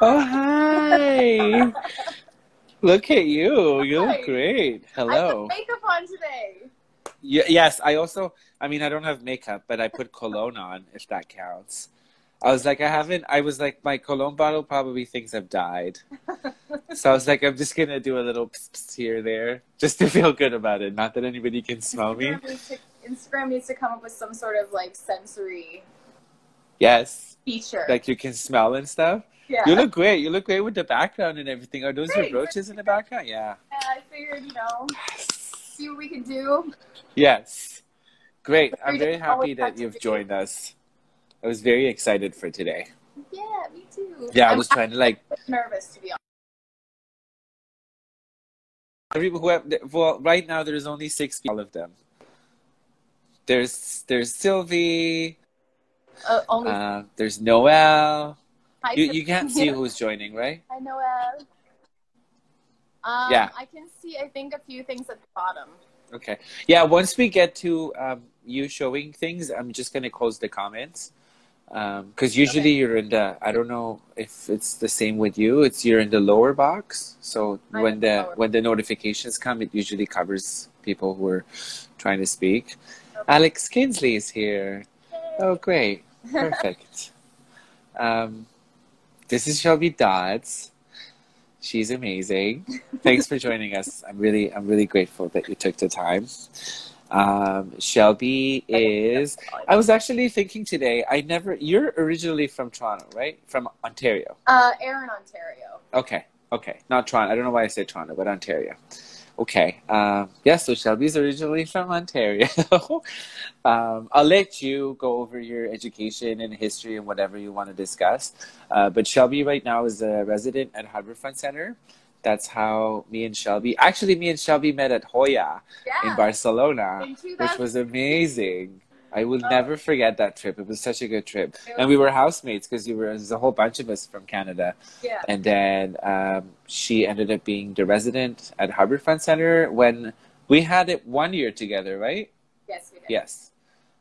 Oh, hi. Look at you. You look Hi. great. I put Hello. makeup on today. Yes, I mean, I don't have makeup, but I put cologne on, if that counts. I was like, my cologne bottle probably thinks I've died. So I was like, I'm just gonna do a little pss here, there, just to feel good about it. Not that anybody can smell me. Instagram needs to come up with some sort of like sensory Yes, feature. like you can smell and stuff. Yeah. You look great. You look great with the background and everything. Are those your Thanks. brooches in the background? Yeah. I figured, see what we can do. Yes. Great. I'm Every day very always happy have that to you've be. joined us. I was very excited for today. Yeah, me too. Yeah, I I'm was trying to like nervous to be honest. well, right now there's only 6 people, all of them. There's Sylvie, Only there's Noelle. hi, You can't see who's joining, right? Hi, Noelle. Yeah. I can see, I think, a few things at the bottom. Okay. Yeah, once we get to you showing things, I'm just gonna close the comments. Because usually you're in the, I don't know if it's the same with you, you're in the lower box. So when the notifications come, it usually covers people who are trying to speak. Okay. Alex Kinsley is here. Yay. Oh, great. Perfect. This is Shelbey Dodds. She's amazing. Thanks for joining us. I'm really grateful that you took the time. Shelbey is, I was actually thinking today, you're originally from Toronto, right? From Ontario. Erin, Ontario. Okay. Not Toronto. I don't know why I said Toronto, but Ontario. Okay. Yeah, so Shelbey's originally from Ontario. I'll let you go over your education and history and whatever you want to discuss. But Shelbey right now is a resident at Harbourfront Centre. That's how me and Shelbey met at Hoya in Barcelona, which was amazing. I will never forget that trip. It was such a good trip. And we were housemates because there's a whole bunch of us from Canada. Yeah. And then she ended up being the resident at Harbourfront Centre when we had it 1 year together, right? Yes, we did.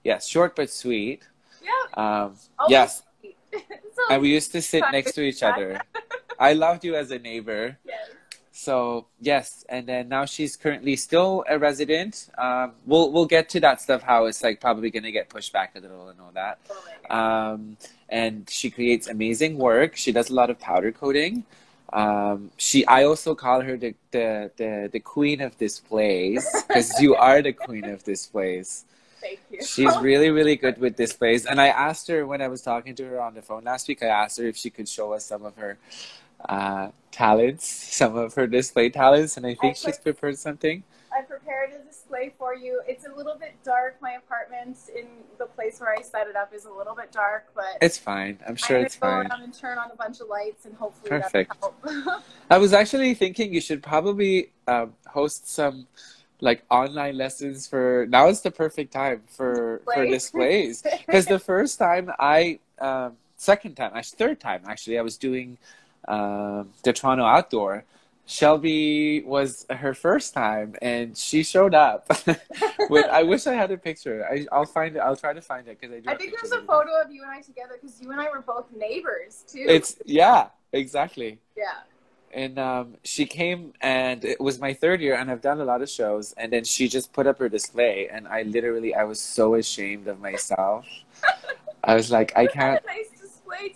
Yes. Short but sweet. Yeah. Yes. Sweet. And we used to sit next to each other. I loved you as a neighbor. Yes. So yes, and then now she's currently still a resident. We'll get to that stuff, how it's like probably gonna get pushed back a little and all that. And she creates amazing work. She does a lot of powder coating. I also call her the queen of displays because you are the queen of displays. Thank you. She's really good with displays. And I asked her when I was talking to her on the phone last week, I asked her if she could show us some of her talents, some of her display talents, and I think she's prepared something. I prepared a display for you. It's a little bit dark. My apartment in the place where I set it up is a little bit dark, but it's fine. I'm sure it's fine. I'm going to go around and turn on a bunch of lights and hopefully Perfect. that'll help. I was actually thinking you should probably host some like online lessons for, now is the perfect time for displays. Because the first time third time actually, I was doing the Toronto Outdoor. Shelbey was her first time and she showed up. I wish I had a picture. I'll try to find it because I think there's a photo of you and I together because you and I were both neighbors too. Exactly. Yeah. And she came and it was my third year and I've done a lot of shows, and then she just put up her display and I was so ashamed of myself. I was like, I can't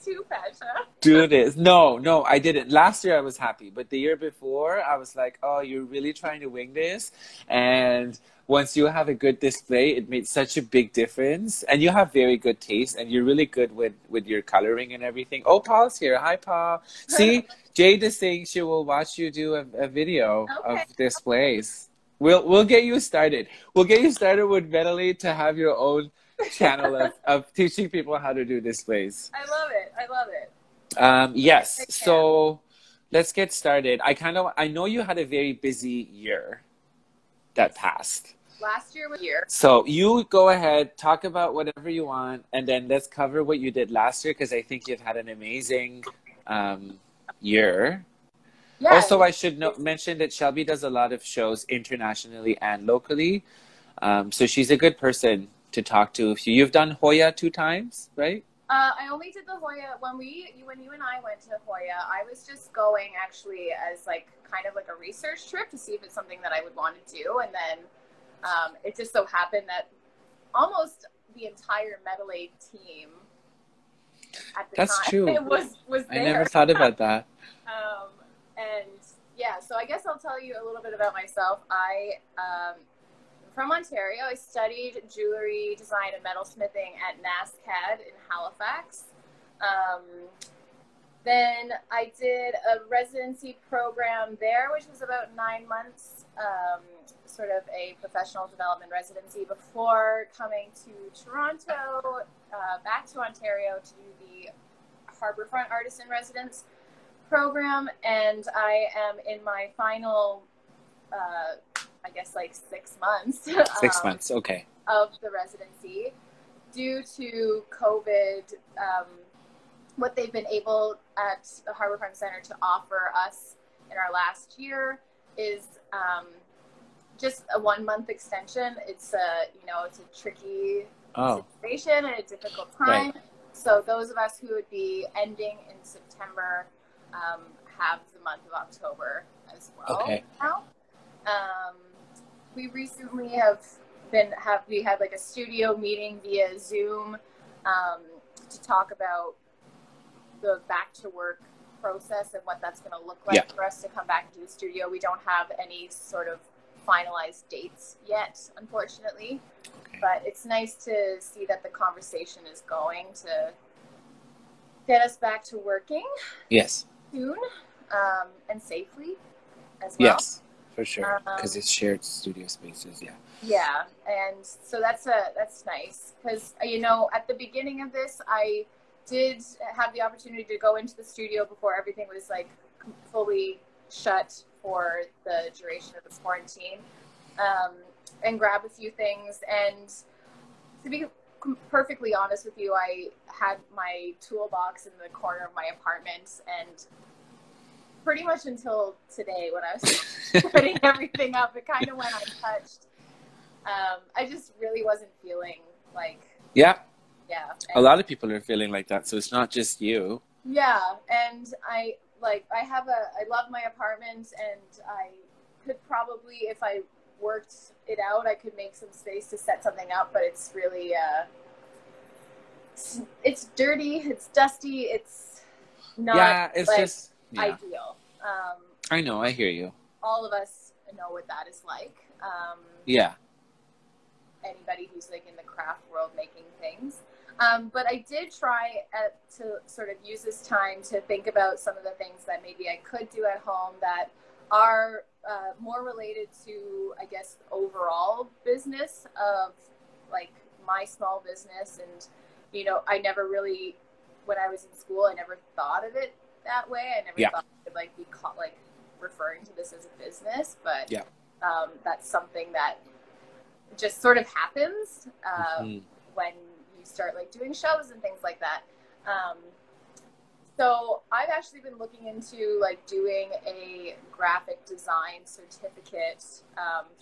Too, Pasha. do this. No, I didn't. Last year I was happy, but the year before I was like, oh, you're really trying to wing this. And once you have a good display, it made such a big difference. And you have very good taste and you're really good with your coloring and everything. Oh, Paul's here. Hi, Paul. See, Jade is saying she will watch you do a video of displays. We'll get you started. We'll get you started with MetalAid to have your own channel of teaching people how to do displays. I love it. Yes. So let's get started. I know you had a very busy year that passed. Last year was a year. So you go ahead, talk about whatever you want, and then let's cover what you did last year because I think you've had an amazing year. Yeah. Also, I should mention that Shelbey does a lot of shows internationally and locally. So she's a good person to talk to. You've done Hoya 2 times, right? I only did the Hoya when you and I went to Hoya. I was just going actually as like kind of like a research trip to see if it's something that I would want to do, and then it just so happened that almost the entire MetalAid team at the That's time true. was there. I never thought about that. And yeah, so I guess I'll tell you a little bit about myself. From Ontario. I studied jewelry design and metalsmithing at NASCAD in Halifax. Then I did a residency program there, which was about 9 months, sort of a professional development residency before coming to Toronto, back to Ontario to do the Harbourfront Artist in Residence program. And I am in my final I guess like 6 months. 6 months, okay. Of the residency. Due to COVID, what they've been able at the Harbourfront Centre to offer us in our last year is just a 1 month extension. It's it's a tricky situation and a difficult time. Right. So those of us who would be ending in September have the month of October as well. Okay. Now. We recently we had like a studio meeting via Zoom to talk about the back to work process and what that's going to look like for us to come back into the studio. We don't have any sort of finalized dates yet, unfortunately, but it's nice to see that the conversation is going to get us back to working. Yes. Soon, and safely as well. Yes. For sure, because it's shared studio spaces, Yeah, and so that's nice, because, at the beginning of this, I did have the opportunity to go into the studio before everything was, like, fully shut for the duration of this quarantine, and grab a few things, and to be perfectly honest with you, I had my toolbox in the corner of my apartment, and pretty much until today when I was putting everything up, it kind of went untouched. I just really wasn't feeling like... Yeah. A lot of people are feeling like that, so it's not just you. Yeah, and I love my apartment, and I could probably, if I worked it out, I could make some space to set something up, but it's really, it's dirty, it's dusty, it's not just... Yeah. Ideal. I know, I hear you. All of us know what that is like. Anybody who's like in the craft world making things. But I did try to sort of use this time to think about some of the things that maybe I could do at home that are more related to, I guess, overall business of like my small business. And, I never really, when I was in school, I never thought of it that way. I never thought it would like be like referring to this as a business, but that's something that just sort of happens when you start like doing shows and things like that. So I've actually been looking into like doing a graphic design certificate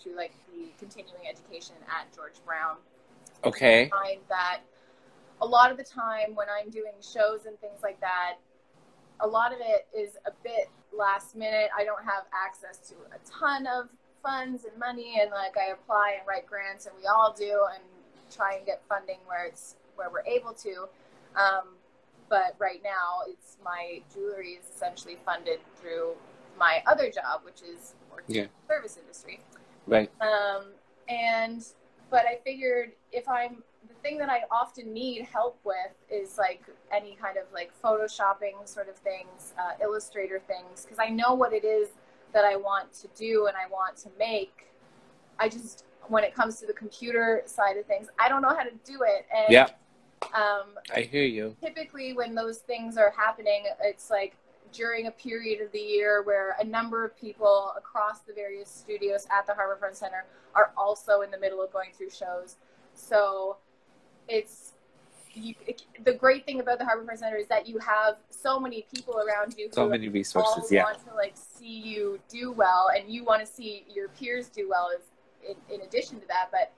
through like the continuing education at George Brown. Okay. I find that a lot of the time when I'm doing shows and things like that, a lot of it is a bit last minute. I don't have access to a ton of funds and money, and like I apply and write grants, and we all do, and try and get funding where we're able to. But right now, it's my jewelry is essentially funded through my other job, which is working in the service industry. Right. But I figured the thing that I often need help with is like any kind of like photoshopping sort of things, Illustrator things, because I know what it is that I want to do and I want to make. I just, when it comes to the computer side of things, I don't know how to do it. And I hear you. Typically when those things are happening, it's like during a period of the year where a number of people across the various studios at the Harbourfront Centre are also in the middle of going through shows. So the great thing about the Harbourfront Centre is that you have so many people around you so many resources, all want to like see you do well, and you want to see your peers do well in addition to that, but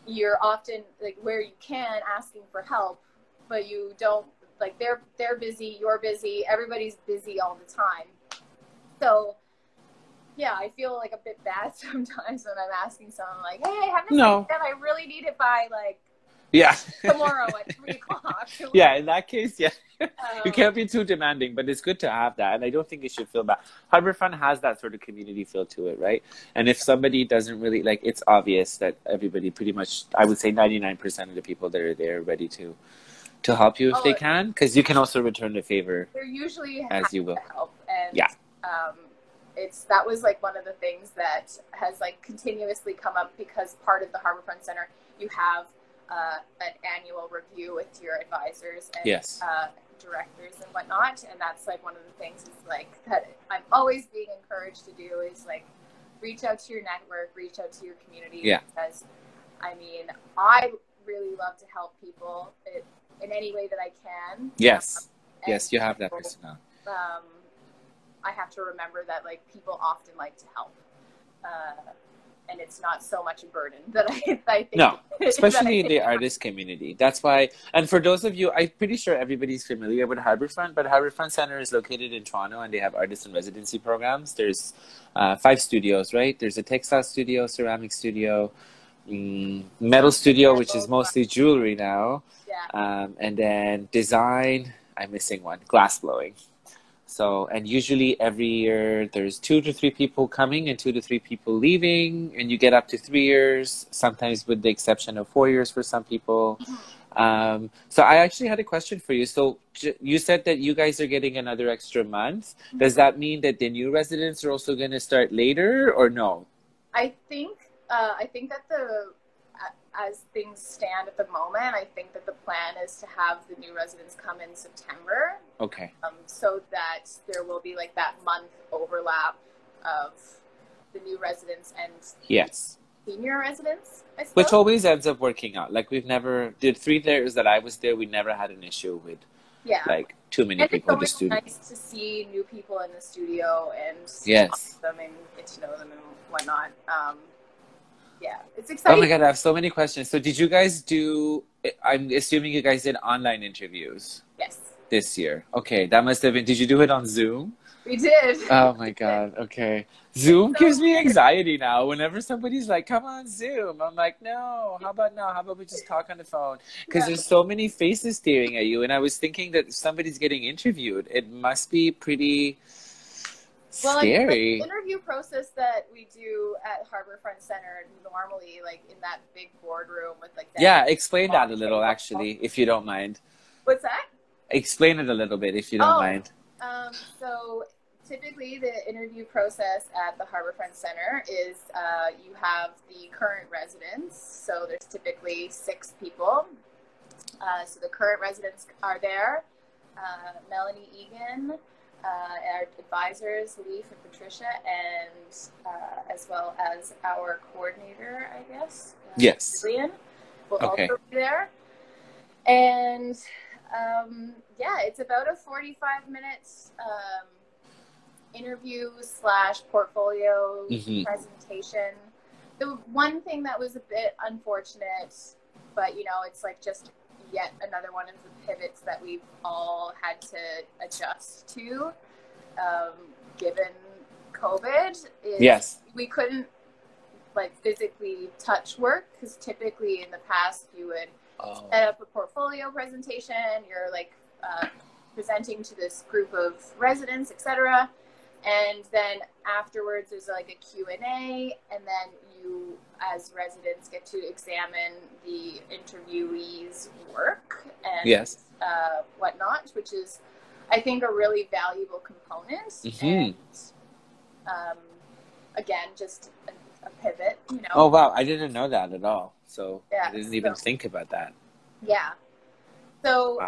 you're often like where you can asking for help but you don't, like, they're busy, you're busy, everybody's busy all the time. So yeah, I feel like a bit bad sometimes when I'm asking someone like, hey, I have this idea, I really need it by like tomorrow at 3 o'clock. Yeah, in that case, yeah. You can't be too demanding, but it's good to have that. And I don't think you should feel bad. Harbourfront has that sort of community feel to it, right? And if somebody doesn't really, like, it's obvious that everybody pretty much, I would say 99% of the people that are there are ready to help you if they can, because you can also return the favor. They're usually as you will. To help. And that was like one of the things that has like continuously come up, because part of the Harbourfront Centre, you have an annual review with your advisors and directors and whatnot, and that's like one of the things is like that I'm always being encouraged to do is like reach out to your network, reach out to your community, because I mean I really love to help people in any way that I can. Yes, you have that personality. I have to remember that like people often like to help. And it's not so much a burden that I think. No, especially in the artist community. That's why, and for those of you, I'm pretty sure everybody's familiar with Harbourfront, but Harbourfront Centre is located in Toronto and they have artist and residency programs. There's 5 studios, right? There's a textile studio, ceramic studio, metal studio, which is mostly jewelry now. Yeah. And then design, I'm missing one, glass blowing. So, and usually every year there's 2 to 3 people coming and 2 to 3 people leaving, and you get up to 3 years, sometimes with the exception of 4 years for some people. So I actually had a question for you. So you said that you guys are getting another extra month. Does that mean that the new residents are also going to start later, or no? I think that as things stand at the moment, I think that the plan is to have the new residents come in September. Okay. So that there will be like that month overlap of the new residents and senior residents, I suppose. Which always ends up working out. Like the 3 years that I was there, we never had an issue with like too many people in the studio. It's nice to see new people in the studio and talk to them and get to know them and whatnot. Yeah, it's exciting. Oh my God, I have so many questions. So did you guys I'm assuming you guys did online interviews? Yes. This year. Okay, that must have been, did you do it on Zoom? We did. Oh my God, okay. Zoom gives me anxiety now. Whenever somebody's like, come on Zoom, I'm like, no, how about we just talk on the phone? Because there's so many faces staring at you. And I was thinking that if somebody's getting interviewed, it must be pretty scary. Like the interview process that we do at Harbourfront Centre normally, like in that big boardroom with like that. Explain that a little, actually, if you don't mind. What's that? Explain it a little bit, if you don't mind. So typically the interview process at the Harbourfront Centre is you have the current residents. So there's typically 6 people. So the current residents are there. Melanie Egan, our advisors, Leaf and Patricia, and as well as our coordinator, I guess. Lillian will also be there. And it's about a 45 minutes interview / portfolio presentation. The one thing that was a bit unfortunate, but it's like just yet another one of the pivots that we've all had to adjust to, given COVID, is we couldn't like physically touch work, because typically in the past you would set up a portfolio presentation, you're like presenting to this group of residents, etc. And then afterwards there's like a Q&A, and then you as residents get to examine the interviewees' work and whatnot, which is, I think, a really valuable component. And again, just a pivot, Oh wow, I didn't know that at all. So I didn't even think about that. Yeah. So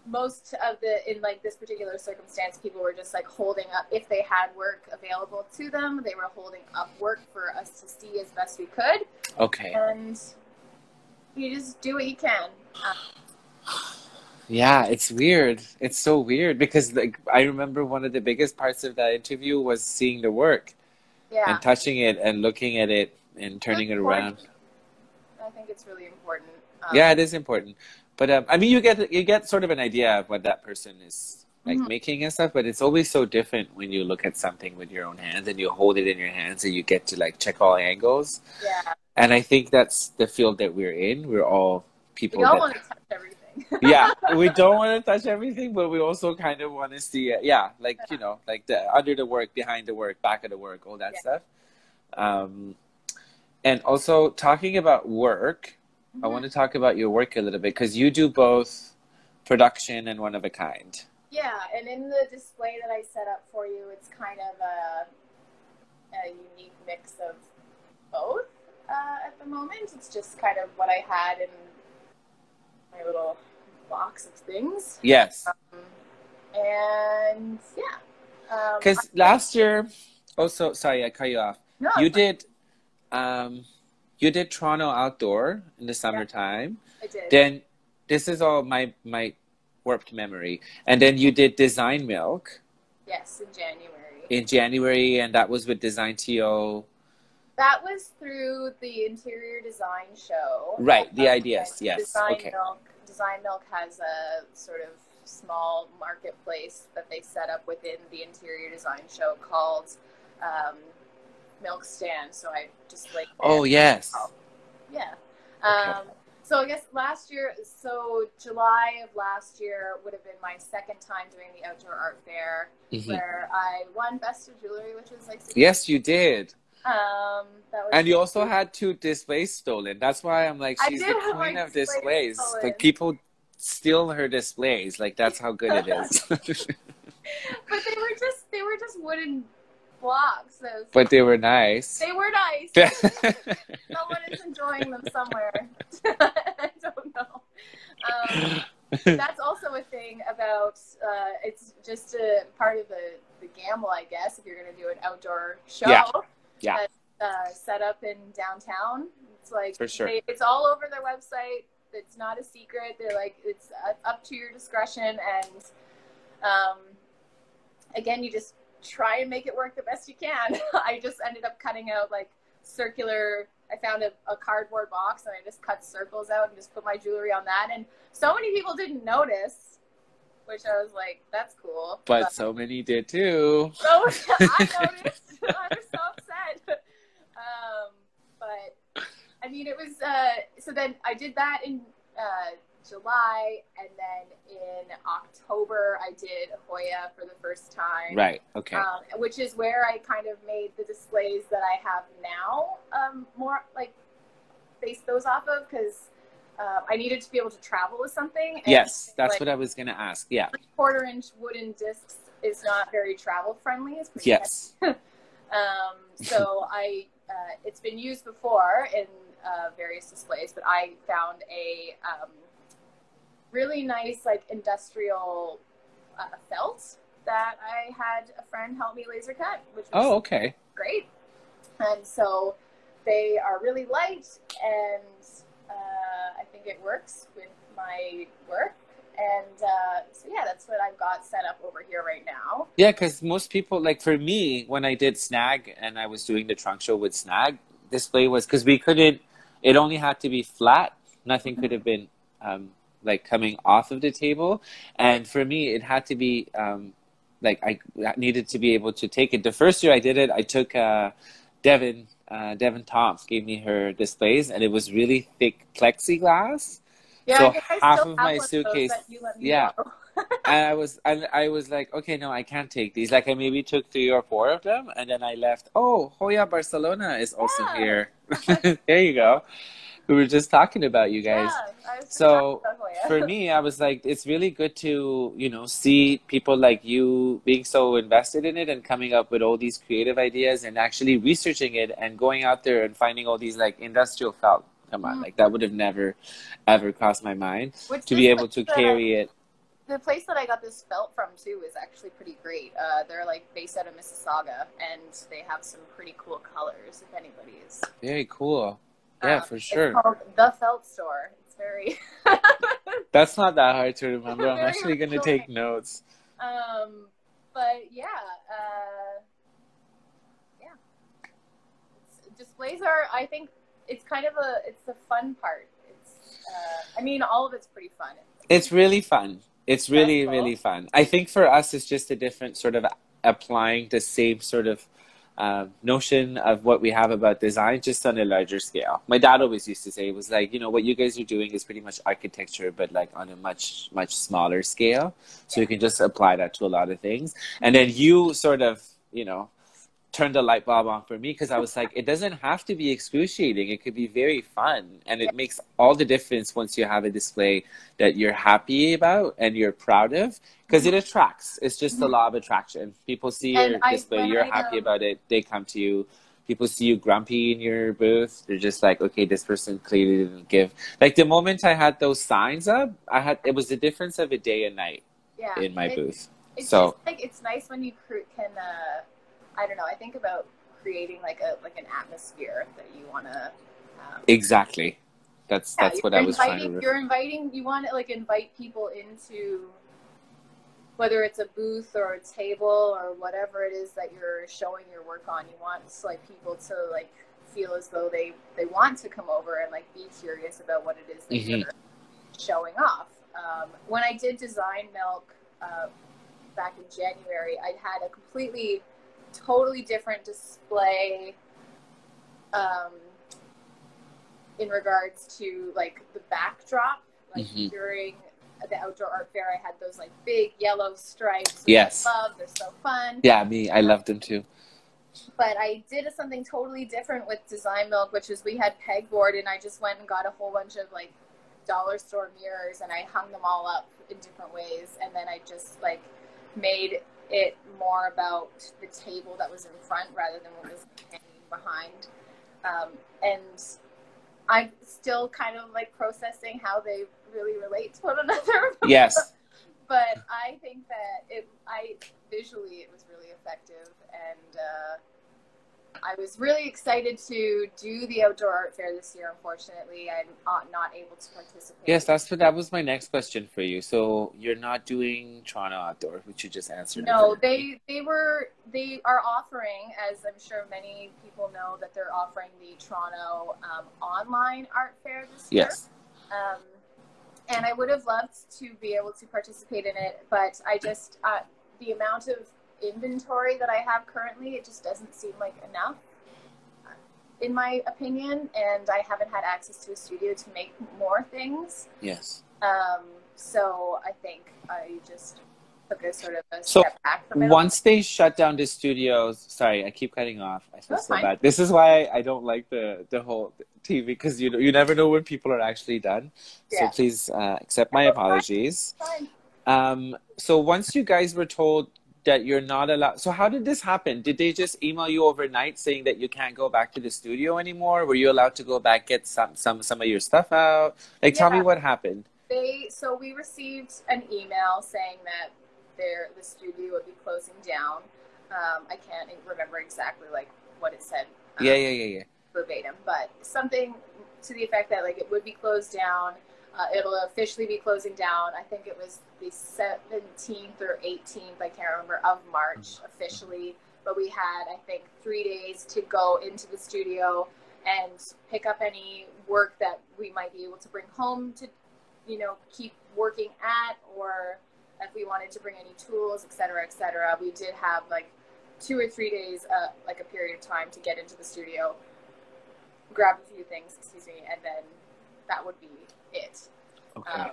most of in like this particular circumstance, people were just like holding up, if they had work available to them, they were holding up work for us to see as best we could. Okay. And you just do what you can. Yeah, it's weird. It's so weird because like I remember one of the biggest parts of that interview was seeing the work. And touching it and looking at it and turning it around. I think it's really important. Yeah, it is important. But I mean, you get sort of an idea of what that person is like making and stuff. But it's always so different when you look at something with your own hands and you hold it in your hands and you get to like check all angles. Yeah. And I think that's the field that we're in. We're all people We all that want to touch everything. yeah, we don't want to touch everything, but we also kind of want to see it. Yeah, like you know, like the under the work, behind the work, back of the work, all that stuff. And also talking about work. I want to talk about your work a little bit because you do both production and one of a kind. Yeah, and in the display that I set up for you, it's kind of a unique mix of both at the moment. It's just kind of what I had in my little box of things. Yes. And yeah. Because last year, also, sorry, I cut you off. No, You did Toronto Outdoor in the summertime. I did. Then this is all my warped memory. And then you did Design Milk. Yes, in January. In January, and that was with Design TO. That was through the interior design show. Right, the ideas, yes. Design Milk has a sort of small marketplace that they set up within the interior design show called Milk Stand. So I just like. Oh yes. Yeah. Okay. So I guess July of last year would have been my second time doing the outdoor art fair, where I won Best of Jewellery, which was like. Yes, you did. That was and you also had 2 displays stolen. That's why I'm like, she's the queen of displays. Like people steal her displays. Like that's how good it is. But they were just wooden blocks. But they were nice. They were nice. Someone is enjoying them somewhere. I don't know. That's also a thing about, it's just a part of the gamble, I guess, if you're going to do an outdoor show. Yeah. That's set up in downtown. It's like, for sure. It's all over their website. It's not a secret. They're like, it's up to your discretion. And again, you just try and make it work the best you can. I just ended up cutting out like I found a cardboard box and I just cut circles out and just put my jewelry on that. And so many people didn't notice, which I was like, that's cool. But so many did too. So I noticed. I was so upset. But I mean, it was, so then I did that in July, and then in October I did Hoya for the first time. Right. Okay. Which is where I kind of made the displays that I have now more like based those off of, because I needed to be able to travel with something. And yes, that's what I was gonna ask. Yeah. 1/4-inch wooden discs is not very travel friendly. It's pretty yes. So it's been used before in various displays, but I found a really nice like industrial felt that I had a friend help me laser cut, which was okay. great. And so they are really light, and I think it works with my work. And so yeah, that's what I've got set up over here right now. Yeah, because most people, like for me, when I did Snag and I was doing the trunk show with Snag, display was, because we couldn't, it only had to be flat. Nothing could have been like coming off of the table. And for me, it had to be like I needed to be able to take it. The first year I did it, I took Devin Toms gave me her displays, and it was really thick plexiglass. Yeah, so I think I half still of have my one suitcase, of those that you let me yeah. borrow. And I was like, okay, no, I can't take these. Like I maybe took 3 or 4 of them, and then I left. Oh, Hoya Barcelona is also here. There you go. We were just talking about you guys. Yeah, so for me, I was like, it's really good to, you know, see people like you being so invested in it and coming up with all these creative ideas and actually researching it and going out there and finding all these like industrial felt. Come on, like that would have never, ever crossed my mind to be able to carry it. The place that I got this felt from too is actually pretty great. They're like based out of Mississauga, and they have some pretty cool colors. If anybody is very cool, yeah, for sure. It's called The Felt Store. It's very. That's not that hard to remember. I'm actually going to take notes. But yeah, displays are. I think it's kind of it's the fun part. It's I mean, all of it's pretty fun. It's really fun. It's really, Stressful. really fun. I think for us, it's just a different sort of applying the same sort of notion of what we have about design, just on a larger scale. My dad always used to say, it was like, you know, what you guys are doing is pretty much architecture, but like on a much, much smaller scale. So you can just apply that to a lot of things. And then you sort of, you know, turned the light bulb on for me, because I was like, it doesn't have to be excruciating. It could be very fun. And it makes all the difference once you have a display that you're happy about and you're proud of, because it attracts. It's just the law of attraction. People see your display, you're happy about it, they come to you. People see you grumpy in your booth, they're just like, okay, this person clearly didn't give. Like the moment I had those signs up, it was the difference of a day and night in my booth. It's so just like, it's nice when you can I don't know. I think about creating like an atmosphere that you want to. Exactly. That's what I was trying to. You're inviting. You want to like invite people into, whether it's a booth or a table or whatever it is that you're showing your work on. You want like people to like feel as though they want to come over and like be curious about what it is that you're showing off. When I did Design Milk back in January, I had a totally different display in regards to like the backdrop. Like during the outdoor art fair, I had those like big yellow stripes. Yes, I love. They're so fun. Yeah, I love them too. But I did something totally different with Design Milk, which is we had pegboard, and I just went and got a whole bunch of like dollar store mirrors, and I hung them all up in different ways, and then I just like made it more about the table that was in front rather than what was hanging behind. And I'm still kind of like processing how they really relate to one another. Yes. But I think that visually it was really effective, and I was really excited to do the outdoor art fair this year. Unfortunately, I'm not able to participate. Yes, that was my next question for you. So you're not doing Toronto Outdoor, which you just answered. No, they are offering, as I'm sure many people know, that they're offering the Toronto online art fair this year. Yes. And I would have loved to be able to participate in it, but I just the amount of inventory that I have currently, it just doesn't seem like enough, in my opinion, and I haven't had access to a studio to make more things. Yes. So I think I just took a sort of a step back from it. Once they shut down the studios, sorry, I keep cutting off. I feel so bad. This is why I don't like the whole TV, because you never know when people are actually done. So please accept my apologies. Fine. So once you guys were told that you're not allowed, so how did this happen? Did they just email you overnight saying that you can't go back to the studio anymore? Were you allowed to go back, get some of your stuff out? Like, tell me what happened. So we received an email saying that the studio would be closing down. I can't remember exactly like what it said. Yeah. Verbatim, but something to the effect that like it would be closed down. It'll officially be closing down. I think it was the 17th or 18th, I can't remember, of March officially. But we had, I think, 3 days to go into the studio and pick up any work that we might be able to bring home to, keep working at, or if we wanted to bring any tools, et cetera, et cetera. We did have like 2 or 3 days, like a period of time to get into the studio, grab a few things, and then that would be it. Okay.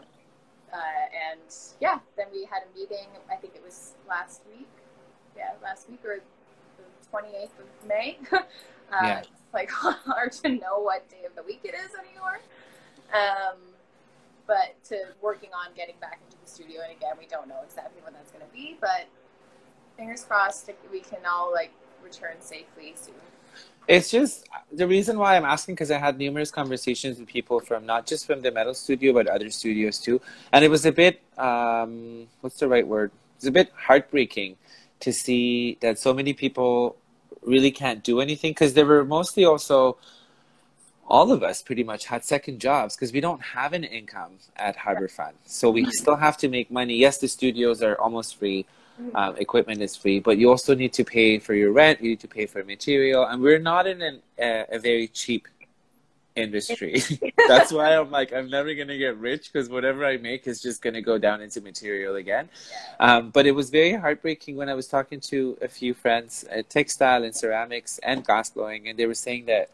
And yeah, then we had a meeting, I think it was last week or the 28th of May. It's like hard to know what day of the week it is anymore. But to working on getting back into the studio, and again, we don't know exactly when that's going to be, but fingers crossed we can all like return safely soon. It's just the reason why I'm asking, because I had numerous conversations with people from not just from the metal studio, but other studios too. And it was a bit, what's the right word? It's a bit heartbreaking to see that so many people really can't do anything, because they were mostly also, all of us pretty much had second jobs because we don't have an income at Harbourfront. So we still have to make money. Yes, the studios are almost free. Equipment is free, but you also need to pay for your rent, you need to pay for material, and we're not in a very cheap industry. That's why I'm like, I'm never going to get rich because whatever I make is just going to go down into material again. But it was very heartbreaking when I was talking to a few friends at textile and ceramics and glassblowing, and they were saying that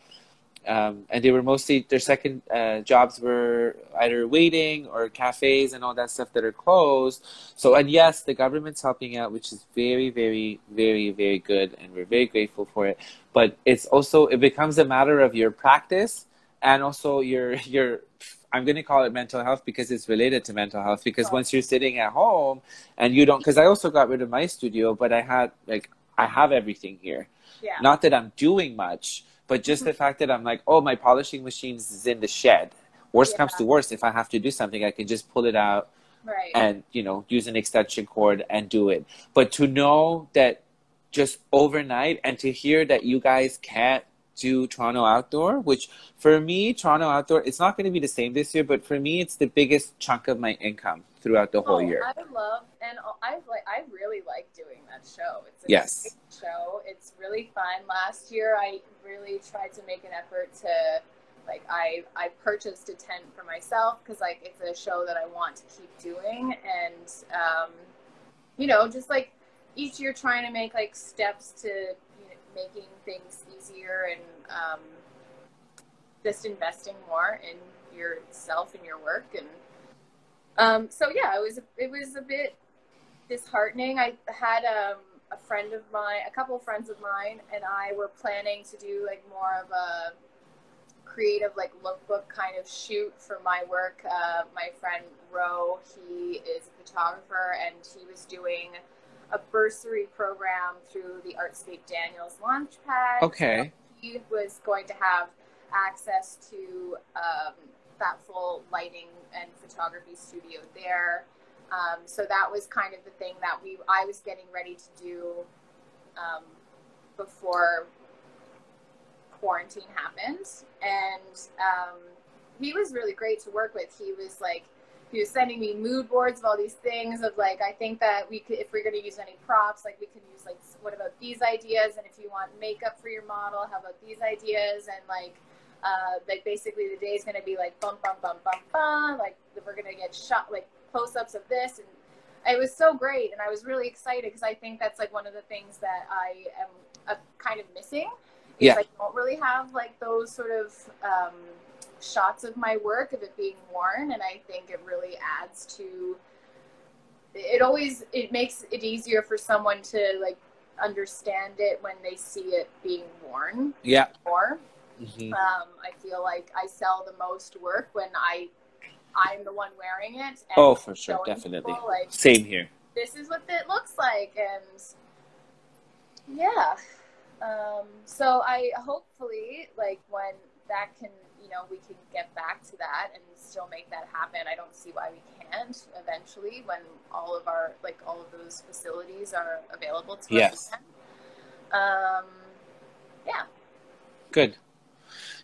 and they were mostly, their second jobs were either waiting or cafes and all that stuff that are closed. So, and yes, the government's helping out, which is very, very, very, very good, and we're very grateful for it. But it's also, it becomes a matter of your practice and also your I'm going to call it mental health because it's related to mental health. Because once you're sitting at home and you don't, because I also got rid of my studio, but I have everything here. Yeah. Not that I'm doing much, but just the fact that I'm like, oh, my polishing machine is in the shed. Worst comes to worst, if I have to do something, I can just pull it out and, you know, use an extension cord and do it. But to know that just overnight, and to hear that you guys can't do Toronto Outdoor, which for me, Toronto Outdoor, it's not going to be the same this year, but for me, it's the biggest chunk of my income throughout the whole year. I love, and I really like doing that show. It's a great show. It's really fun. Last year, I really tried to make an effort to, like, I purchased a tent for myself because, like, it's a show that I want to keep doing, and you know, just like each year trying to make like steps to, you know, making things easier, and just investing more in yourself and your work. And so yeah, it was a bit disheartening. I had a couple of friends of mine and I were planning to do like more of a creative like lookbook kind of shoot for my work. My friend Ro, he is a photographer, and he was doing a bursary program through the Artscape Daniels Launchpad. Okay. So he was going to have access to that full lighting and photography studio there. So that was kind of the thing that I was getting ready to do before quarantine happened. And he was really great to work with. He was sending me mood boards of all these things of like, I think that we could, if we're going to use any props, like we could use like, what about these ideas? And if you want makeup for your model, how about these ideas? And like basically the day is going to be like bum, bum, bum, bum, bum. Like we're going to get shot, like close-ups of this. And it was so great. And I was really excited because I think that's like one of the things that I am kind of missing. Is I don't really have like those sort of shots of my work of it being worn, and I think it really adds to it. It makes it easier for someone to like understand it when they see it being worn. More. Mm-hmm. I feel like I sell the most work when I'm the one wearing it. And for sure, definitely. People, like, same here. This is what it looks like, and yeah. So I hopefully, like, when that can, you know, we can get back to that and still make that happen. I don't see why we can't eventually when all of those facilities are available to us again. Yeah. Good.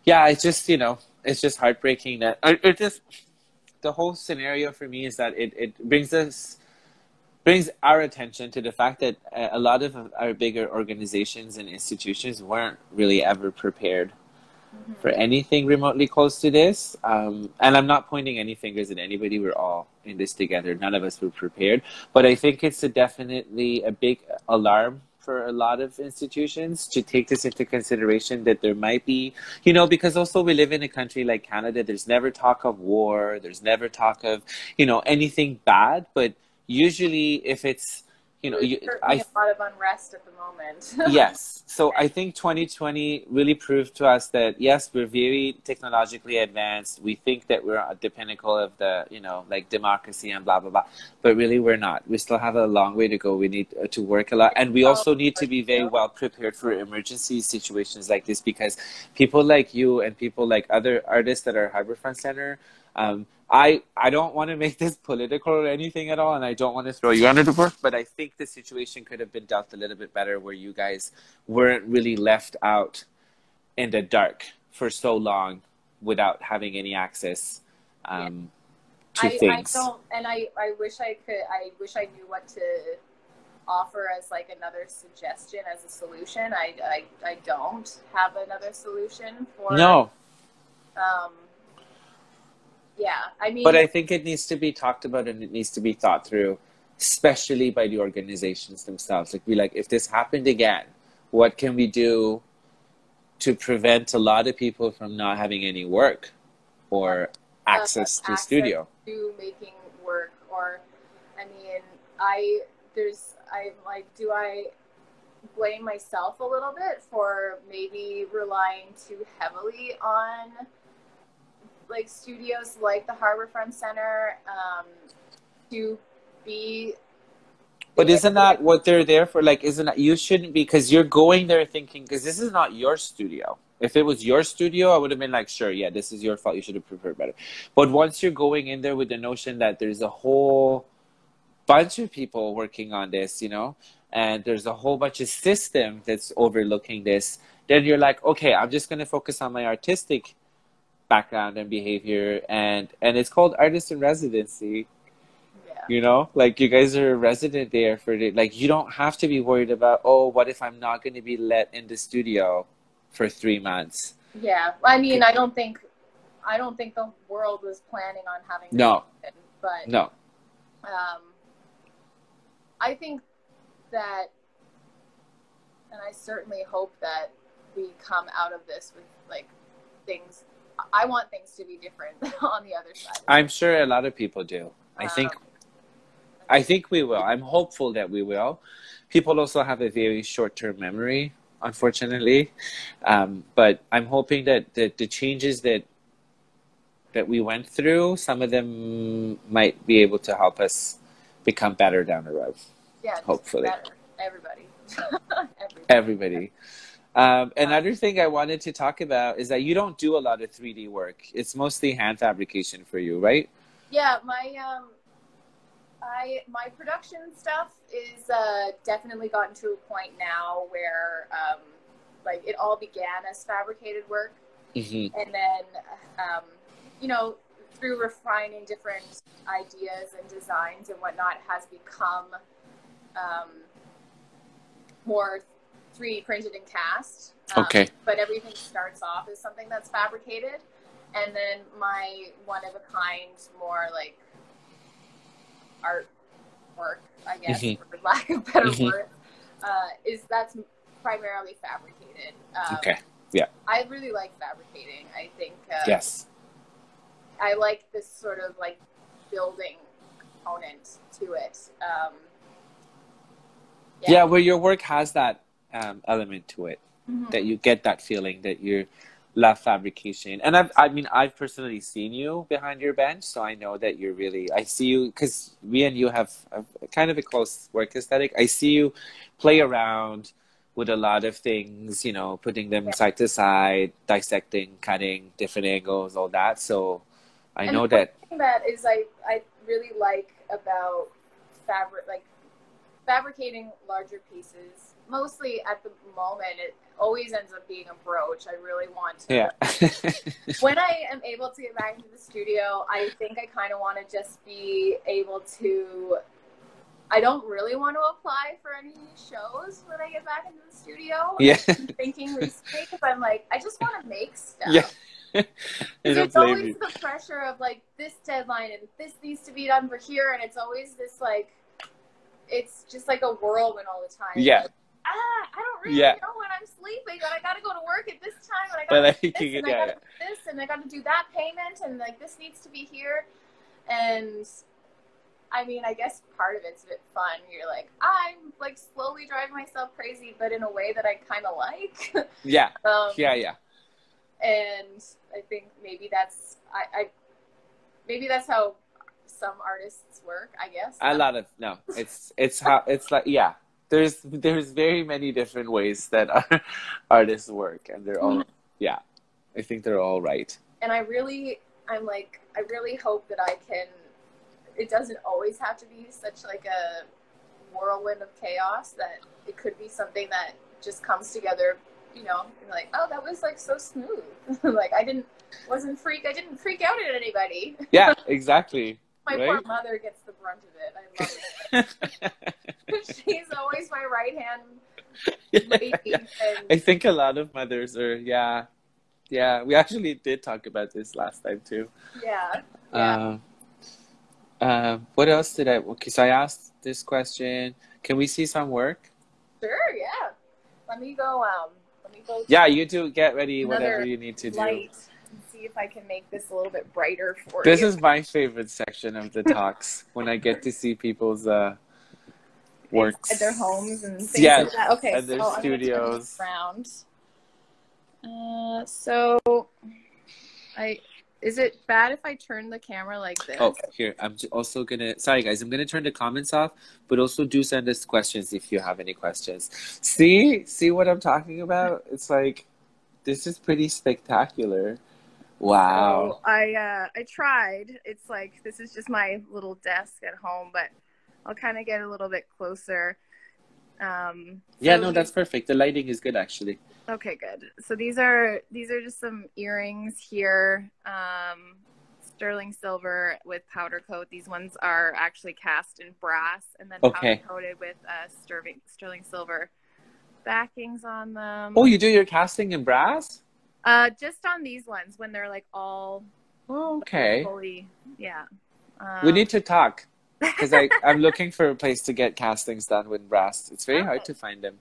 Yeah, it's just, you know, it's just heartbreaking that the whole scenario for me is that it brings our attention to the fact that a lot of our bigger organizations and institutions weren't really ever prepared for anything remotely close to this. And I'm not pointing any fingers at anybody. We're all in this together. None of us were prepared. But I think it's definitely a big alarm for a lot of institutions to take this into consideration, that there might be, you know, because also we live in a country like Canada. There's never talk of war. There's never talk of, you know, anything bad. But usually if it's, you know, a lot of unrest at the moment. Yes. So I think 2020 really proved to us that, yes, we're very technologically advanced. We think that we're at the pinnacle of the, you know, like democracy and blah, blah, blah. But really we're not. We still have a long way to go. We need to work a lot. And we also need to be very well prepared for emergency situations like this, because people like you and people like other artists that are Harbourfront Centre, I don't want to make this political or anything at all, and I don't want to throw you under the bus, but I think the situation could have been dealt a little bit better, where you guys weren't really left out in the dark for so long without having any access to things. I wish I knew what to offer as like another suggestion as a solution. I don't have another solution for Um, yeah, I mean, But I think it needs to be talked about and it needs to be thought through, especially by the organizations themselves. Like, be like, if this happened again, what can we do to prevent a lot of people from not having any work or access to studio? To making work, or, I mean, I'm like, do I blame myself a little bit for maybe relying too heavily on like studios like the Harbourfront Centre to be. But isn't that what they're there for? Like, isn't that, you shouldn't be, because you're going there thinking, because this is not your studio. If it was your studio, I would have been like, sure, yeah, this is your fault. You should have prepared better. But once you're going in there with the notion that there's a whole bunch of people working on this, you know, and there's a whole bunch of system that's overlooking this, then you're like, okay, I'm just going to focus on my artistic background and behavior, and it's called artist in residency. Yeah. You know, like, you guys are a resident there for the, like, you don't have to be worried about, oh, what if I'm not going to be let in the studio for 3 months? Yeah, I mean, I don't think the world was planning on having no that happen, but no I think that, and I certainly hope that we come out of this with like things. I want things to be different on the other side. I'm sure a lot of people do. I think we will. I'm hopeful that we will. People also have a very short-term memory, unfortunately. But I'm hoping that the changes that we went through, some of them might be able to help us become better down the road. Yeah, hopefully. Better. Everybody. Everybody. Another thing I wanted to talk about is that you don't do a lot of 3D work. It's mostly hand fabrication for you, right? Yeah, my production stuff is definitely gotten to a point now where like it all began as fabricated work, mm-hmm. and then you know, through refining different ideas and designs and whatnot, has become more 3D printed and cast. Okay. But everything starts off as something that's fabricated. And then my one-of-a-kind, more like artwork, I guess, mm-hmm. for lack of better mm-hmm. words, that's primarily fabricated. Okay, yeah. I really like fabricating. I think yes. I like this sort of like building component to it. Yeah, where your work has that element to it, mm-hmm. that you get that feeling that you love fabrication. And I've personally seen you behind your bench, so I know that you're really, I see you, because me and you have kind of a close work aesthetic. I see you play around with a lot of things, you know, putting them side to side, dissecting, cutting, different angles, all that. So I know that. One thing that is I really like about fabricating larger pieces, mostly at the moment, it always ends up being a brooch. I really want to. Yeah. When I am able to get back into the studio, I think I kind of want to just be able to. I don't really want to apply for any shows when I get back into the studio. Yeah. I'm thinking recently, because I'm like, I just want to make stuff. Yeah. It's always the pressure of like this deadline and this needs to be done for here, and it's always this like, it's just like a whirlwind all the time. Yeah. Like, I don't really know when I'm sleeping, and I got to go to work at this time, and I got to do this, and I got to do this, and I got to do that payment, and like this needs to be here. And I mean, I guess part of it's a bit fun. You're like, I'm like slowly driving myself crazy, but in a way that I kind of like. Yeah. Yeah. And I think maybe that's maybe that's how some artists work, I guess. A lot of it's how it's like, yeah. There's very many different ways that our artists work, and they're all I think they're all right. And I really hope that I can. It doesn't always have to be such like a whirlwind of chaos. That it could be something that just comes together. You know, you're like, oh, that was like so smooth. Like I didn't freak out at anybody. Yeah, exactly. My poor mother gets the brunt of it. I love it. She's always my right hand lady. And I think a lot of mothers are, Yeah, we actually did talk about this last time too. Yeah. Yeah. What else did I? Okay, so I asked this question. Can we see some work? Sure. Yeah. Let me go. Yeah, you do. Get ready. Whatever Another you need to do. light and see if I can make this a little bit brighter for This you. is my favorite section of the talks when I get to see people's works at their homes and things yeah, like that. Okay, and their so studios. I'm around. So is it bad if I turn the camera like this? Oh, here, also gonna, sorry guys, I'm gonna turn the comments off, but also do send us questions if you have any questions. See what I'm talking about? It's like, this is pretty spectacular. Wow. So I tried. It's like, this is just my little desk at home, but I'll kind of get a little bit closer. Yeah, no, that's perfect. The lighting is good, actually. Okay, good. So these are just some earrings here. Sterling silver with powder coat. These ones are actually cast in brass and then powder coated with sterling silver backings on them. Oh, you do your casting in brass? Just on these ones when they're like all fully, yeah. We need to talk because I'm looking for a place to get castings done with brass. It's very hard to find them.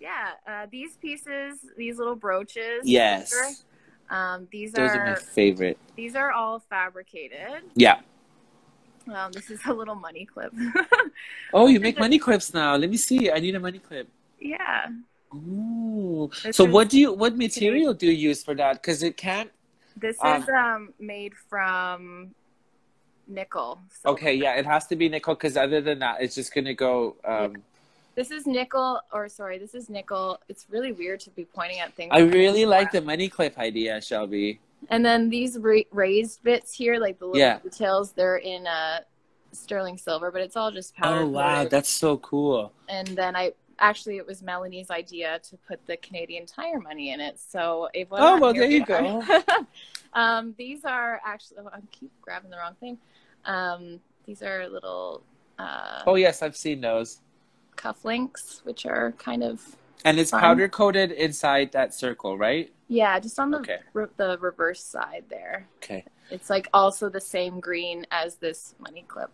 Yeah, these pieces, these little brooches. Yes. Those are my favorite. These are all fabricated. Yeah. This is a little money clip. Oh, you make money clips now. Let me see. I need a money clip. Yeah. Ooh. So what material do you use for that? Because it can't. This is made from nickel. Silver. Okay, yeah, it has to be nickel because other than that, it's just gonna go. This is nickel, this is nickel. It's really weird to be pointing at things. I really like the money clip idea, Shelby. And then these raised bits here, like the little details, they're in sterling silver, but it's all just powder. Oh, wow, that's so cool. And then it was Melanie's idea to put the Canadian Tire money in it. So there you go. These are actually, I keep grabbing the wrong thing. These are little. Oh yes, I've seen those. Cufflinks, which are kind of and it's powder coated inside that circle, right? Yeah, just on the reverse side there. Okay. It's like also the same green as this money clip.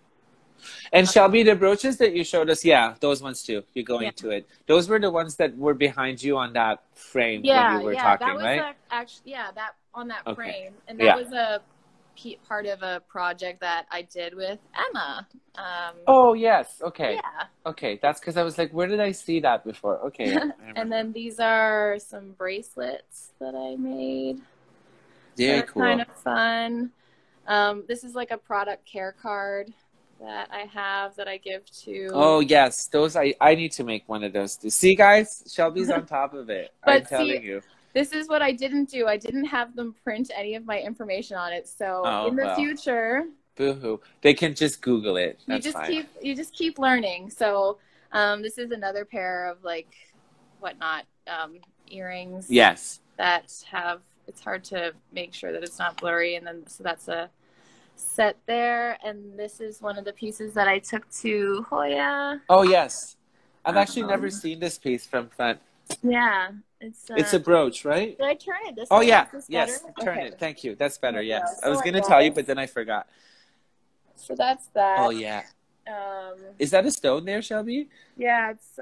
And Shelby, the brooches that you showed us, yeah, those ones too. You're going to it. Those were the ones that were behind you on that frame when you were talking, that was right? that on that frame, and that was a part of a project that I did with Emma. Oh yes, okay. Yeah. Okay, that's because I was like, where did I see that before? Okay. And then these are some bracelets that I made. Very cool. Kind of fun. This is like a product care card that I have that I give to. Oh yes, those I need to make one of those too. See guys, Shelby's on top of it. I'm telling you. This is what I didn't do. I didn't have them print any of my information on it. So in the future, boo-hoo, they can just Google it. That's you just keep learning. So this is another pair of like whatnot earrings. Yes. That have, it's hard to make sure that it's not blurry, and then so that's a set there. And this is one of the pieces that I took to Hoya. Oh yes, I've actually never seen this piece from front. Yeah. It's a brooch, right? Did I turn it this way? Oh, yeah. Yes. Turn it. Thank you. That's better. Yes. I was going to tell you, but then I forgot. So that's that. Oh, yeah. Is that a stone there, Shelby? Yeah, it's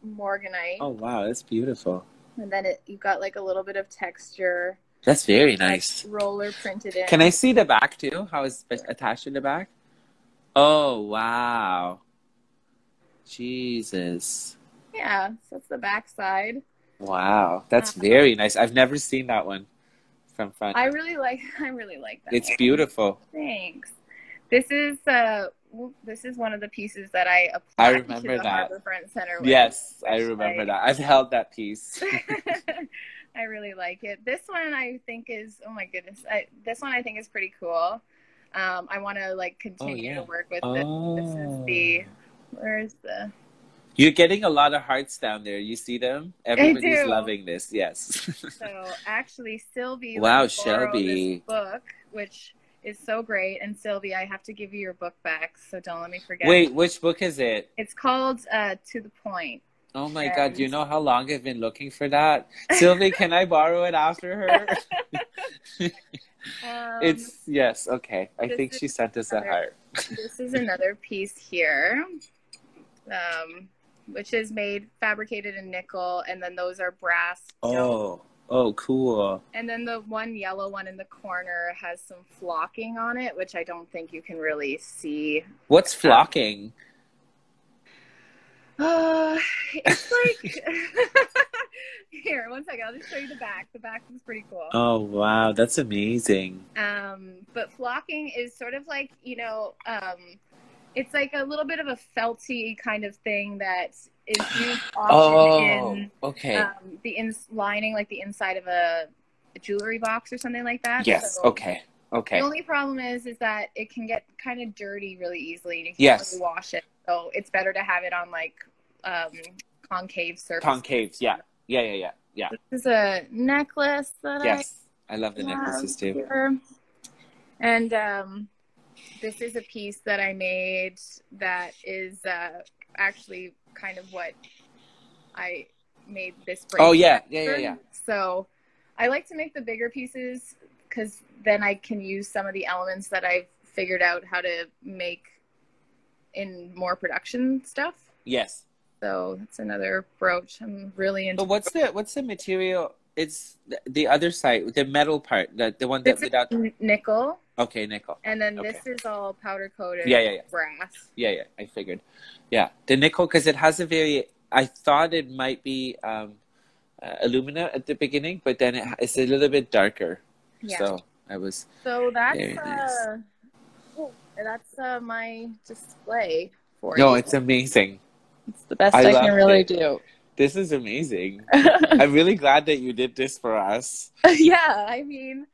morganite. Oh, wow. That's beautiful. And then you've got like a little bit of texture. That's very nice. Like roller printed in. Can I see the back too? How it's attached to the back? Oh, wow. Jesus. Yeah. So that's the back side. Wow, that's very nice. I've never seen that one from front. I really like that. It's beautiful. Thanks. This is one of the pieces that I applied to the Harbourfront Centre with. Yes, I remember that. I've held that piece. I really like it. This one I think is, oh my goodness, this one I think is pretty cool. I want to like continue to work with this. Where is the? You're getting a lot of hearts down there. You see them? Everybody's loving this. Yes. So actually, Sylvie. Wow, Shelby. This book, which is so great. And Sylvie, I have to give you your book back, so don't let me forget. Wait, which book is it? It's called To the Point. Oh my God! Do you know how long I've been looking for that? Sylvie, can I borrow it after her? It's, yes, okay. I think she sent us a heart. This is another piece here, which is fabricated in nickel, and then those are brass. Oh, cool. And then the one yellow one in the corner has some flocking on it, which I don't think you can really see. What's flocking? It's like here, one second, I'll just show you the back. The back is pretty cool. Oh wow, that's amazing. But flocking is sort of like, it's like a little bit of a felty kind of thing that is used often in the lining, like the inside of a jewelry box or something like that. Yes. So, okay. The only problem is that it can get kind of dirty really easily, and you can't really wash it. So it's better to have it on like concave surface. Concaves, yeah. This is a necklace that I love the necklaces too. Here. And this is a piece that I made that is actually kind of what I made this bracelet. Oh yeah. So I like to make the bigger pieces because then I can use some of the elements that I've figured out how to make in more production stuff. Yes. So that's another brooch. I'm really into. But what's the material? It's the other side, the metal part, the one that without nickel. Okay, nickel. And then this is all powder coated brass. Yeah, I figured. Yeah, the nickel, because it has a very. I thought it might be alumina at the beginning, but then it's a little bit darker. Yeah. So I was. So that's nice. That's my display for you. No, it's amazing. It's the best I can really do. This is amazing. I'm really glad that you did this for us. Yeah, I mean,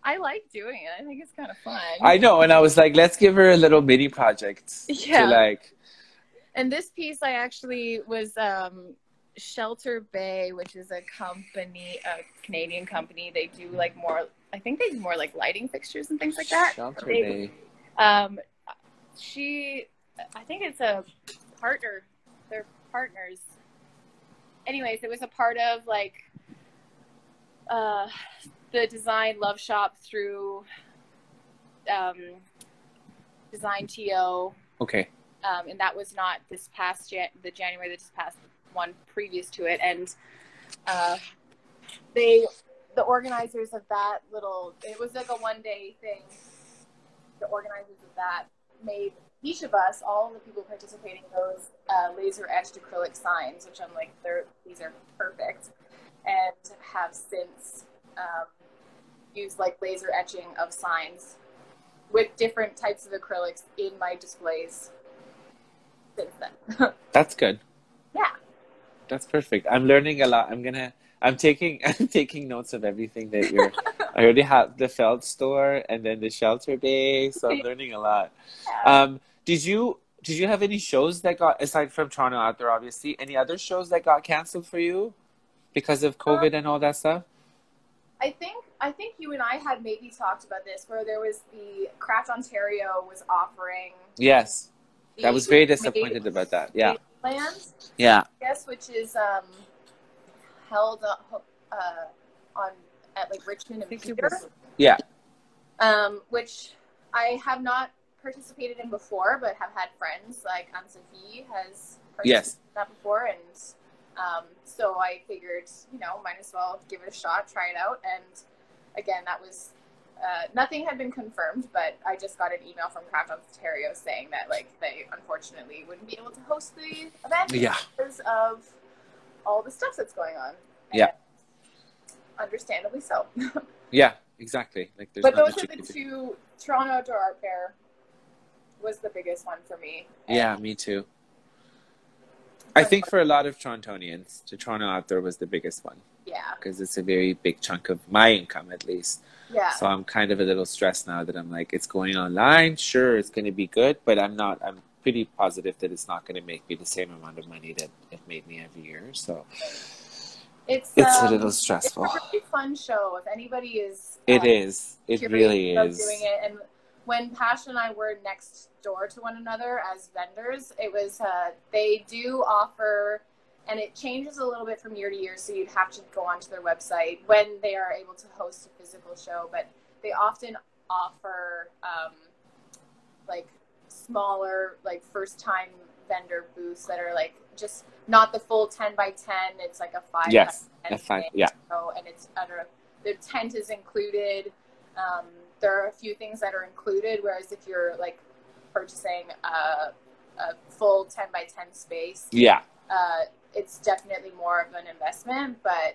I like doing it. I think it's kind of fun. I know, and I was like, let's give her a little mini project. Yeah. To like. And this piece, I actually was Shelter Bay, which is a company, a Canadian company. They do like more. I think they do more like lighting fixtures and things like that. Shelter Bay. I think it's a partner. They're partners. Anyways, it was a part of like the design love shop through Design TO. Okay. And that was not this past the January, this past one previous to it. And the organizers of that it was like a one-day thing. The organizers of that made each of us, all of the people participating, those laser etched acrylic signs, which I'm like, these are perfect, and have since used like laser etching of signs with different types of acrylics in my displays since then. That's good. Yeah. That's perfect. I'm learning a lot. I'm taking notes of everything that you're. I already have the Feld store and then the Shelter Bay, so I'm learning a lot. Yeah. Did you have any shows that got, aside from Toronto Outdoor, obviously, any other shows that got canceled for you because of COVID and all that stuff? I think you and I had maybe talked about this, where there was the Craft Ontario was offering. Yes, I was very disappointed about that. Yeah. Land. Yeah. Yes, which is held at like Richmond and Peter. Yeah. Which I have not participated in before, but have had friends like Sophie has participated in that before, and so I figured, might as well give it a shot, try it out. And again, that was nothing had been confirmed, but I just got an email from Craft Ontario saying that like they unfortunately wouldn't be able to host the event because of all the stuff that's going on. And understandably so. Yeah, exactly. Like, but those are the two. Toronto Outdoor Art Fair was the biggest one for me. Yeah, me too. I think for a lot of Torontonians, the Toronto Outdoor was the biggest one. Yeah. Because it's a very big chunk of my income, at least. Yeah. So I'm kind of a little stressed now that I'm like, it's going online. Sure, it's going to be good, but I'm pretty positive that it's not going to make me the same amount of money that it made me every year. So it's a little stressful. It's a really fun show. If anybody is, it is. It really is. Doing it. And when Pasha and I were next door to one another as vendors, it was they do offer and it changes a little bit from year to year, so you'd have to go onto their website when they are able to host a physical show, but they often offer like smaller, like first time vendor booths that are like just not the full 10 by 10. It's like a 5 Yes, by 10 a 5, yeah. show, and it's under the tent is included. There are a few things that are included, whereas if you're like purchasing a full 10 by 10 space, yeah, it's definitely more of an investment. But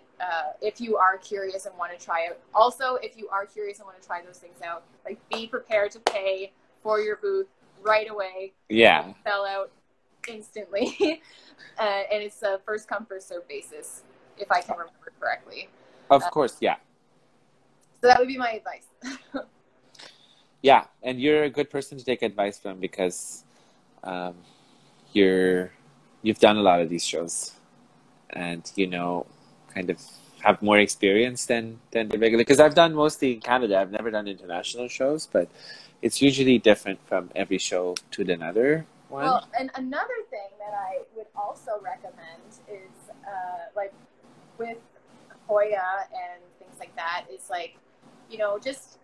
if you are curious and want to try it, also if you are curious and want to try those things out, like be prepared to pay for your booth right away. Yeah, Sell out instantly. And it's a first come first serve basis, if I can remember correctly. of course, yeah. So that would be my advice. Yeah, and you're a good person to take advice from because you've done a lot of these shows, and you know, kind of have more experience than the regular. Because I've done mostly in Canada. I've never done international shows, but it's usually different from every show to another one. Well, and another thing that I would also recommend is like with Hoya and things like that is like, you know, just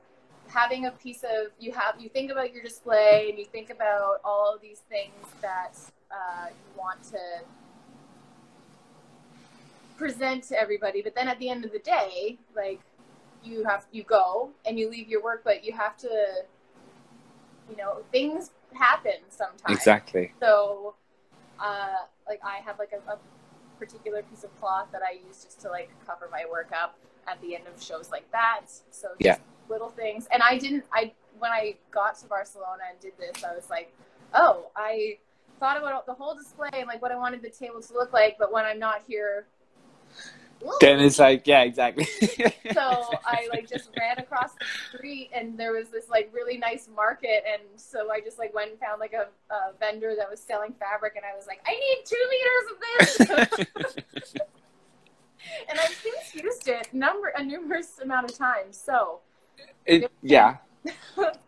having a piece of, you think about your display and you think about all of these things that you want to present to everybody, but then at the end of the day, like you go and you leave your work, but you have to, you know, things happen sometimes. Exactly. So like I have like a particular piece of cloth that I use just to like cover my work up at the end of shows like that. So just yeah, little things. And when I got to Barcelona and did this, I was like, oh, I thought about the whole display and like what I wanted the table to look like, but when I'm not here, then it's like, yeah, exactly. So I like just ran across the street and there was this like really nice market, and so I just like went and found like a vendor that was selling fabric, and I was like, I need 2 meters of this. And I've since used it a numerous amount of times. So yeah.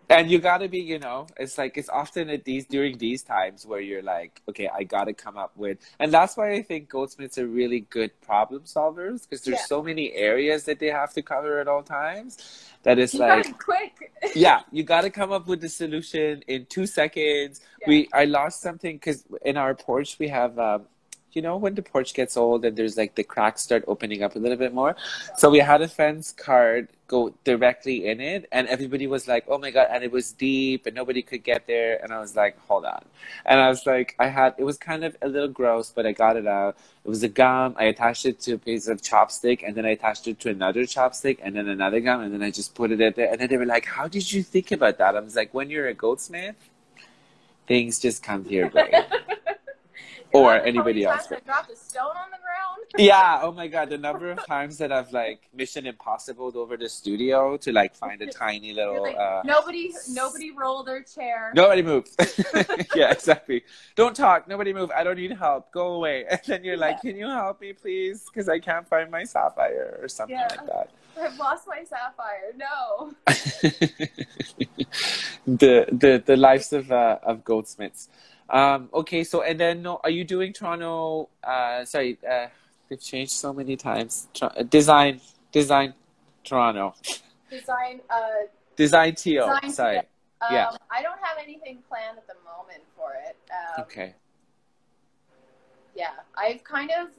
And you gotta be, you know, it's like, it's often during these times where you're like, okay, I gotta come up with, and that's why I think goldsmiths are really good problem solvers, because there's so many areas that they have to cover at all times that it's like, quick. Yeah, you gotta come up with the solution in 2 seconds. I lost something because in our porch we have you know, when the porch gets old and there's like the cracks start opening up a little bit more. So we had a fence card go directly in it, and everybody was like, oh my God, and it was deep and nobody could get there. And I was like, hold on. And I was like, it was kind of a little gross, but I got it out. It was a gum. I attached it to a piece of chopstick, and then I attached it to another chopstick, and then another gum, and then I just put it in there. And then they were like, how did you think about that? I was like, when you're a goldsmith, things just come to your brain. Or anybody else. I dropped a stone on the ground. Yeah, oh my God, the number of times that I've like Mission Impossible over the studio to like find a tiny little like, nobody roll their chair. Nobody move. Yeah, exactly. Don't talk, nobody move. I don't need help. Go away. And then you're like, can you help me please? Because I can't find my sapphire or something like that. I've lost my sapphire. No. The lives of goldsmiths. Okay, so and then are you doing Toronto? Sorry, they've changed so many times. Design Toronto. Design TO. Sorry. Yeah. I don't have anything planned at the moment for it. Okay. Yeah, I've kind of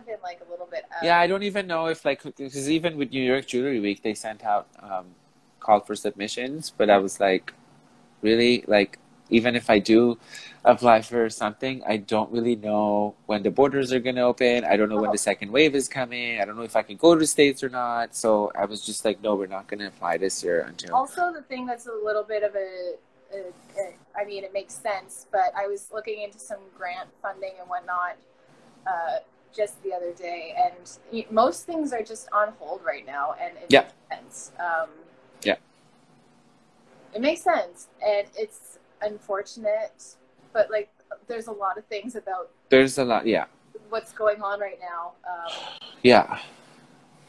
been like a little bit. Yeah, I don't even know if like, because even with New York Jewelry Week, they sent out call for submissions, but I was like, really, like, even if I do apply for something, I don't really know when the borders are going to open. I don't know when the second wave is coming. I don't know if I can go to the States or not. So I was just like, no, we're not going to apply this year until. Also, the thing that's a little bit of I mean, it makes sense, but I was looking into some grant funding and whatnot just the other day, and most things are just on hold right now, and it makes sense. It makes sense, and it's unfortunate, but like there's a lot of things about what's going on right now.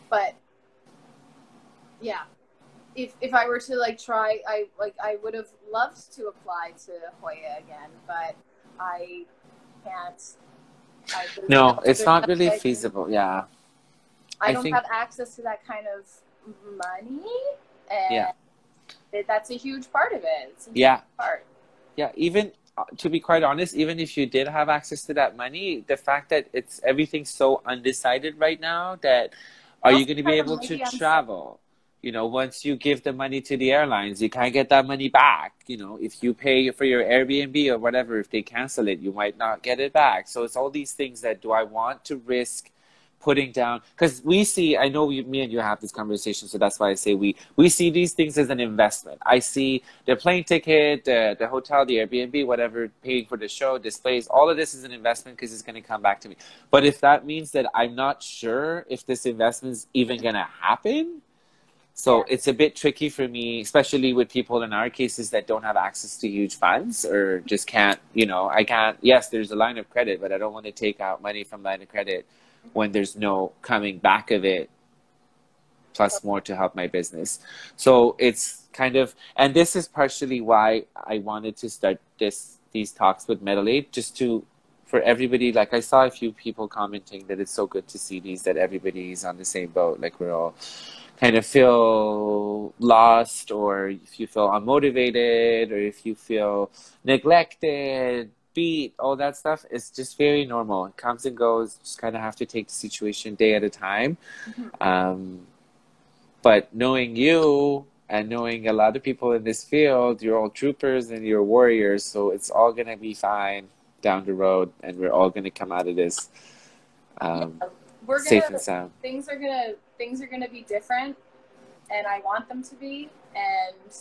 But yeah, if I were to like try, I would have loved to apply to Hoya again, but I can't No, it's there's not really nothing. feasible. Yeah. I don't think, have access to that kind of money, and yeah. that's a huge part of it. It's a huge Yeah. part. Yeah. Even to be quite honest, even if you did have access to that money, the fact that everything's so undecided right now that are you going to be able to travel? You know, once you give the money to the airlines, you can't get that money back. You know, if you pay for your Airbnb or whatever, if they cancel it, you might not get it back. So it's all these things that do I want to risk putting down? Because we see, I know me and you have this conversation, so that's why I say we see these things as an investment. I see the plane ticket, the hotel, the Airbnb, whatever, paying for the show, displays, all of this is an investment because it's going to come back to me. But if that means that I'm not sure if this investment is even going to happen, so it's a bit tricky for me, especially with people in our cases that don't have access to huge funds or just can't, you know, I can't, yes, there's a line of credit, but I don't want to take out money from line of credit when there's no coming back of it, plus more to help my business. So it's kind of, and this is partially why I wanted to start these talks with MetalAid, just to, for everybody, like I saw a few people commenting that it's so good to see these, that everybody's on the same boat, like we're all kind of feel lost, or if you feel unmotivated, or if you feel neglected, beat, all that stuff is just very normal. It comes and goes. Just kind of have to take the situation day at a time. But knowing you and knowing a lot of people in this field, you're all troopers and you're warriors, so it's all going to be fine down the road, and we're all going to come out of this safe and sound. Things are gonna be different, and I want them to be. And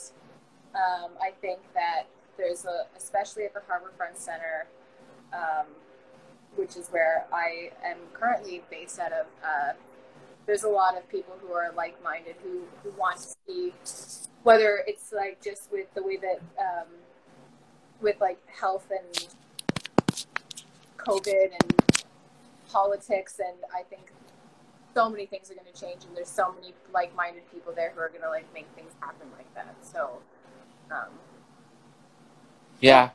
I think that there's especially at the Harbourfront Centre, which is where I am currently based out of. There's a lot of people who are like-minded who want to see, whether it's like just with the way that with like health and COVID and politics, and I think so many things are going to change, and there's so many like-minded people there who are going to like make things happen like that. So yeah,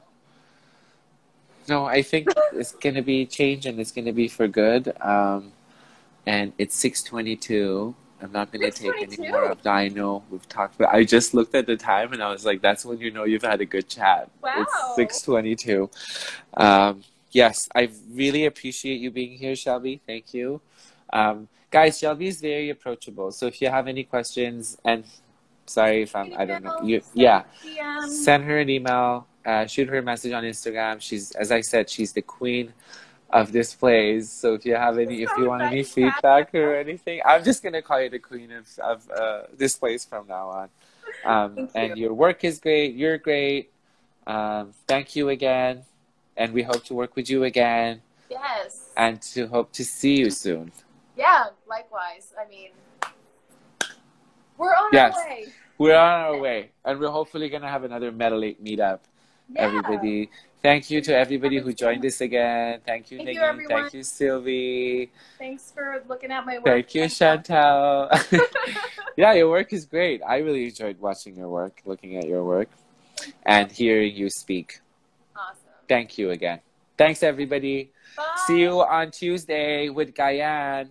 no, I think it's going to be change, and it's going to be for good. And it's 6:22. I'm not going to take any more of that. I know we've talked about, I just looked at the time and I was like, that's when you know you've had a good chat. Wow. It's 6:22. Yes, I really appreciate you being here, Shelby. Thank you. Guys, Shelby is very approachable. So if you have any questions, and sorry if I don't know. Send her an email, shoot her a message on Instagram. She's, as I said, she's the queen of displays. So if you have if you want any feedback or anything, I'm just going to call you the queen of displays from now on. And your work is great. You're great. Thank you again. And we hope to work with you again. Yes. And to hope to see you soon. Yeah, likewise. I mean, we're on our way. We're on our way. And we're hopefully going to have another MetalAid meetup. Yeah. Everybody. Thank you to everybody who joined us again. Thank you, Niggy. Thank you, Sylvie. Thanks for looking at my work. Thank you, Chantal. Yeah, your work is great. I really enjoyed watching your work, looking at your work, and hearing you speak. Awesome. Thank you again. Thanks, everybody. Bye. See you on Tuesday with Guyane.